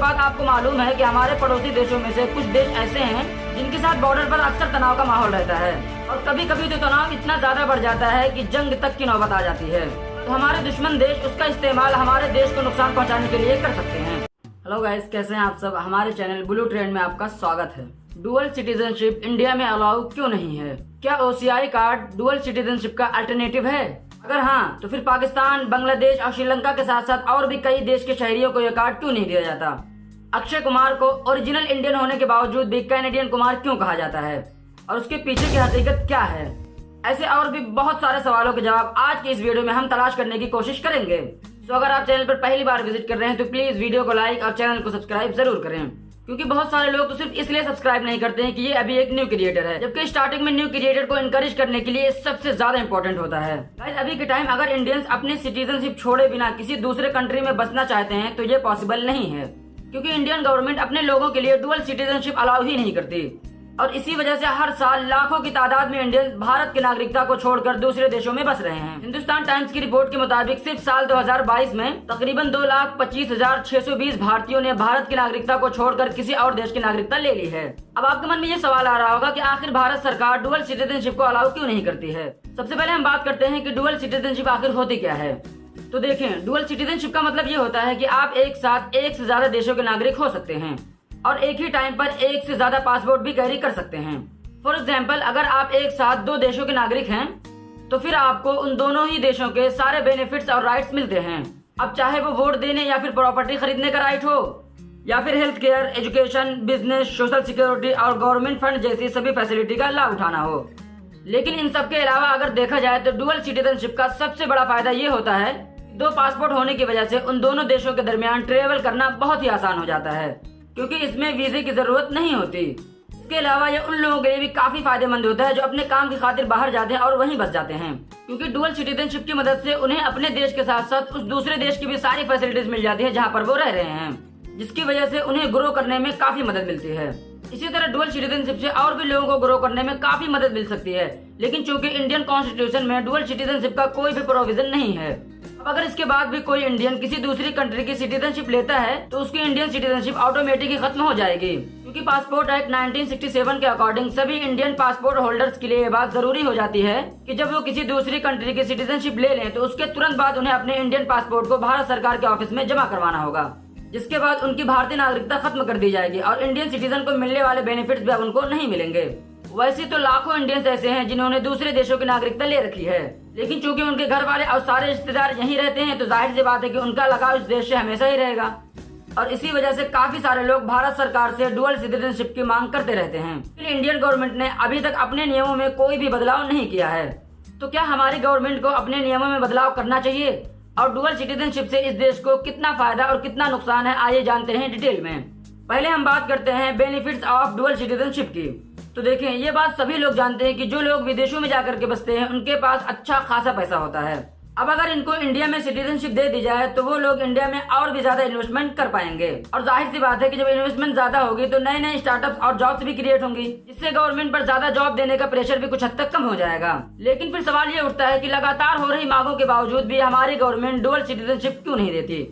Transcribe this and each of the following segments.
बात आपको मालूम है कि हमारे पड़ोसी देशों में से कुछ देश ऐसे हैं जिनके साथ बॉर्डर पर अक्सर तनाव का माहौल रहता है और कभी कभी तो तनाव इतना ज्यादा बढ़ जाता है कि जंग तक की नौबत आ जाती है। तो हमारे दुश्मन देश उसका इस्तेमाल हमारे देश को नुकसान पहुंचाने के लिए कर सकते हैं। हेलो गाइस, कैसे हैं आप सब। हमारे चैनल ब्लू ट्रेंड में आपका स्वागत है। डुअल सिटीजनशिप इंडिया में अलाउ क्यों नहीं है? क्या OCI कार्ड डुअल सिटीजनशिप का अल्टरनेटिव है? अगर हाँ, तो फिर पाकिस्तान, बांग्लादेश और श्रीलंका के साथ साथ और भी कई देश के शहरियों को यह कार्ड क्यों नहीं दिया जाता? अक्षय कुमार को ओरिजिनल इंडियन होने के बावजूद भी कैनेडियन कुमार क्यों कहा जाता है और उसके पीछे की हकीकत क्या है? ऐसे और भी बहुत सारे सवालों के जवाब आज की इस वीडियो में हम तलाश करने की कोशिश करेंगे। तो अगर आप चैनल पर पहली बार विजिट कर रहे हैं तो प्लीज वीडियो को लाइक और चैनल को सब्सक्राइब जरूर करें, क्योंकि बहुत सारे लोग तो सिर्फ इसलिए सब्सक्राइब नहीं करते हैं कि ये अभी एक न्यू क्रिएटर है, जबकि स्टार्टिंग में न्यू क्रिएटर को इनकरेज करने के लिए सबसे ज्यादा इंपॉर्टेंट होता है। गाइस, अभी के टाइम अगर इंडियंस अपनी सिटीजनशिप छोड़े बिना किसी दूसरे कंट्री में बसना चाहते हैं तो ये पॉसिबल नहीं है, क्योंकि इंडियन गवर्नमेंट अपने लोगों के लिए डुअल सिटीजनशिप अलाउ ही नहीं करती और इसी वजह से हर साल लाखों की तादाद में इंडियंस भारत की नागरिकता को छोड़कर दूसरे देशों में बस रहे हैं। हिंदुस्तान टाइम्स की रिपोर्ट के मुताबिक सिर्फ साल 2022 में तकरीबन 2,25,620 भारतीयों ने भारत की नागरिकता को छोड़कर किसी और देश की नागरिकता ले ली है। अब आपके मन में ये सवाल आ रहा होगा कि आखिर भारत सरकार डुअल सिटीजनशिप को अलाउ क्यों नहीं करती है। सबसे पहले हम बात करते हैं कि डुअल सिटीजनशिप आखिर होती क्या है। तो देखें, डुअल सिटीजनशिप का मतलब ये होता है कि आप एक साथ एक से ज्यादा देशों के नागरिक हो सकते हैं और एक ही टाइम पर एक से ज्यादा पासपोर्ट भी कैरी कर सकते हैं। फॉर एग्जाम्पल, अगर आप एक साथ 2 देशों के नागरिक हैं तो फिर आपको उन दोनों ही देशों के सारे बेनिफिट्स और राइट्स मिलते हैं। अब चाहे वो वोट देने या फिर प्रॉपर्टी खरीदने का राइट हो या फिर health care, education, business, social security और गवर्नमेंट फंड जैसी सभी फैसिलिटी का लाभ उठाना हो। लेकिन इन सब के अलावा अगर देखा जाए तो डुअल सिटीजनशिप का सबसे बड़ा फायदा ये होता है, 2 पासपोर्ट होने की वजह से उन दोनों देशों के दरमियान ट्रेवल करना बहुत ही आसान हो जाता है, क्योंकि इसमें वीजे की जरूरत नहीं होती। इसके अलावा ये उन लोगों के लिए भी काफी फायदेमंद होता है जो अपने काम की खातिर बाहर जाते हैं और वहीं बस जाते हैं, क्योंकि डुअल सिटीजनशिप की मदद से उन्हें अपने देश के साथ साथ उस दूसरे देश की भी सारी फैसिलिटीज मिल जाती है जहाँ पर वो रह रहे हैं, जिसकी वजह से उन्हें ग्रो करने में काफी मदद मिलती है। इसी तरह डुअल सिटीजनशिप से और भी लोगों को ग्रो करने में काफी मदद मिल सकती है, लेकिन चूंकि इंडियन कॉन्स्टिट्यूशन में डुअल सिटीजनशिप का कोई भी प्रोविजन नहीं है। अब अगर इसके बाद भी कोई इंडियन किसी दूसरी कंट्री की सिटीजनशिप लेता है तो उसकी इंडियन सिटीजनशिप ऑटोमेटिक ही खत्म हो जाएगी, क्योंकि पासपोर्ट एक्ट 1967 के अकॉर्डिंग सभी इंडियन पासपोर्ट होल्डर्स के लिए ये बात जरूरी हो जाती है कि जब वो किसी दूसरी कंट्री की सिटीजनशिप ले लें तो उसके तुरंत बाद उन्हें अपने इंडियन पासपोर्ट को भारत सरकार के ऑफिस में जमा करवाना होगा, जिसके बाद उनकी भारतीय नागरिकता खत्म कर दी जाएगी और इंडियन सिटीजन को मिलने वाले बेनिफिट्स भी अब उनको नहीं मिलेंगे। वैसे तो लाखों इंडियंस ऐसे हैं जिन्होंने दूसरे देशों की नागरिकता ले रखी है, लेकिन चूंकि उनके घर वाले और सारे रिश्तेदार यहीं रहते हैं तो जाहिर सी बात है कि उनका लगाव इस देश से हमेशा ही रहेगा और इसी वजह से काफी सारे लोग भारत सरकार से डुअल सिटीजनशिप की मांग करते रहते हैं। फिर इंडियन गवर्नमेंट ने अभी तक अपने नियमों में कोई भी बदलाव नहीं किया है, तो क्या हमारी गवर्नमेंट को अपने नियमों में बदलाव करना चाहिए और डुअल सिटीजनशिप से इस देश को कितना फायदा और कितना नुकसान है, आइए जानते हैं डिटेल में। पहले हम बात करते हैं बेनिफिट्स ऑफ डुअल सिटीजनशिप की। तो देखें, ये बात सभी लोग जानते हैं कि जो लोग विदेशों में जाकर के बसते हैं उनके पास अच्छा खासा पैसा होता है। अब अगर इनको इंडिया में सिटीजनशिप दे दी जाए तो वो लोग इंडिया में और भी ज्यादा इन्वेस्टमेंट कर पाएंगे और जाहिर सी बात है कि जब इन्वेस्टमेंट ज्यादा होगी तो नए नए स्टार्टअप्स और जॉब्स भी क्रिएट होंगी, जिससे गवर्नमेंट पर ज्यादा जॉब देने का प्रेशर भी कुछ हद तक कम हो जाएगा। लेकिन फिर सवाल ये उठता है कि लगातार हो रही मांगों के बावजूद भी हमारी गवर्नमेंट डुअल सिटीजनशिप क्यों नहीं देती?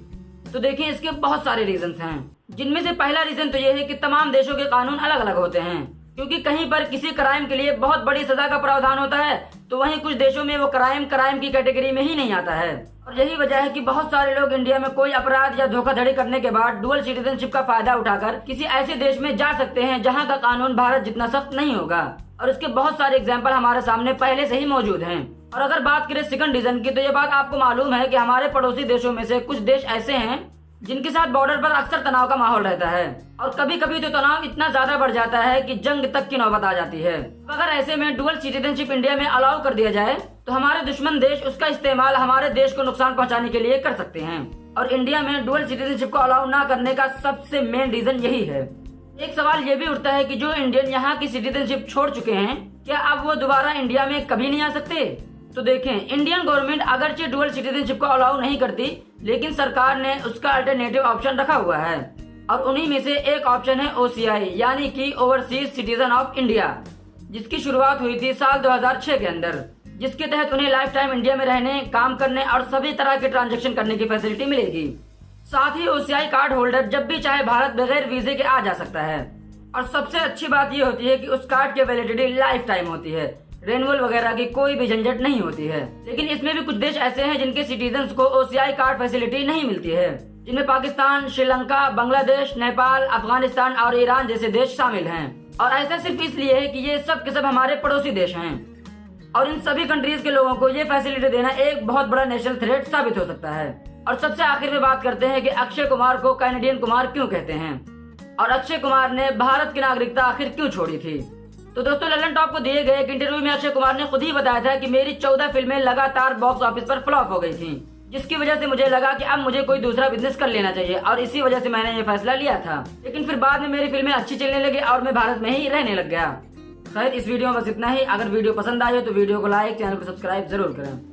तो देखिए, इसके बहुत सारे रीजन हैं, जिनमें से पहला रीजन तो ये है कि तमाम देशों के कानून अलग अलग होते हैं, क्योंकि कहीं पर किसी क्राइम के लिए बहुत बड़ी सजा का प्रावधान होता है तो वहीं कुछ देशों में वो क्राइम की कैटेगरी में ही नहीं आता है। और यही वजह है कि बहुत सारे लोग इंडिया में कोई अपराध या धोखाधड़ी करने के बाद डुअल सिटीजनशिप का फायदा उठाकर किसी ऐसे देश में जा सकते हैं जहां का कानून भारत जितना सख्त नहीं होगा, और इसके बहुत सारे एग्जाम्पल हमारे सामने पहले से ही मौजूद हैं। और अगर बात करें सेकंड रीजन की, तो ये बात आपको मालूम है कि हमारे पड़ोसी देशों में से कुछ देश ऐसे हैं जिनके साथ बॉर्डर पर अक्सर तनाव का माहौल रहता है और कभी कभी तो तनाव इतना ज्यादा बढ़ जाता है कि जंग तक की नौबत आ जाती है। अगर ऐसे में डुअल सिटीजनशिप इंडिया में अलाउ कर दिया जाए तो हमारे दुश्मन देश उसका इस्तेमाल हमारे देश को नुकसान पहुंचाने के लिए कर सकते हैं, और इंडिया में डुअल सिटीजनशिप को अलाउ ना करने का सबसे मेन रीजन यही है। एक सवाल ये भी उठता है कि जो इंडियन यहाँ की सिटीजनशिप छोड़ चुके हैं, क्या अब वो दोबारा इंडिया में कभी नहीं आ सकते? तो देखें, इंडियन गवर्नमेंट अगरचे डुअल सिटीजनशिप को अलाउ नहीं करती, लेकिन सरकार ने उसका अल्टरनेटिव ऑप्शन रखा हुआ है और उन्हीं में से एक ऑप्शन है OCI यानी कि ओवरसीज सिटीजन ऑफ इंडिया, जिसकी शुरुआत हुई थी साल 2006 के अंदर, जिसके तहत उन्हें लाइफ टाइम इंडिया में रहने, काम करने और सभी तरह के ट्रांजैक्शन करने की फैसिलिटी मिलेगी। साथ ही ओसीआई कार्ड होल्डर जब भी चाहे भारत बगैर वीजे के आ जा सकता है। और सबसे अच्छी बात ये होती है कि उस कार्ड की वैलिडिटी लाइफ टाइम होती है, रेनुअल वगैरह की कोई भी झंझट नहीं होती है। लेकिन इसमें भी कुछ देश ऐसे हैं जिनके सिटीजन्स को ओसीआई कार्ड फैसिलिटी नहीं मिलती है, जिनमें पाकिस्तान, श्रीलंका, बांग्लादेश, नेपाल, अफगानिस्तान और ईरान जैसे देश शामिल हैं। और ऐसा सिर्फ इसलिए है कि ये सब के सब हमारे पड़ोसी देश हैं और इन सभी कंट्रीज के लोगों को ये फैसिलिटी देना एक बहुत बड़ा नेशनल थ्रेट साबित हो सकता है। और सबसे आखिर में बात करते हैं कि अक्षय कुमार को कैनेडियन कुमार क्यों कहते हैं और अक्षय कुमार ने भारत की नागरिकता आखिर क्यों छोड़ी थी। तो दोस्तों, ललन टॉप को दिए गए एक इंटरव्यू में अक्षय कुमार ने खुद ही बताया था कि मेरी 14 फिल्में लगातार बॉक्स ऑफिस पर फ्लॉप हो गई थी, जिसकी वजह से मुझे लगा कि अब मुझे कोई दूसरा बिजनेस कर लेना चाहिए और इसी वजह से मैंने ये फैसला लिया था। लेकिन फिर बाद में मेरी फिल्में अच्छी चलने लगी और मैं भारत में ही रहने लग गया। खैर, इस वीडियो में बस इतना ही। अगर वीडियो पसंद आए तो वीडियो को लाइक, चैनल को सब्सक्राइब जरूर करें।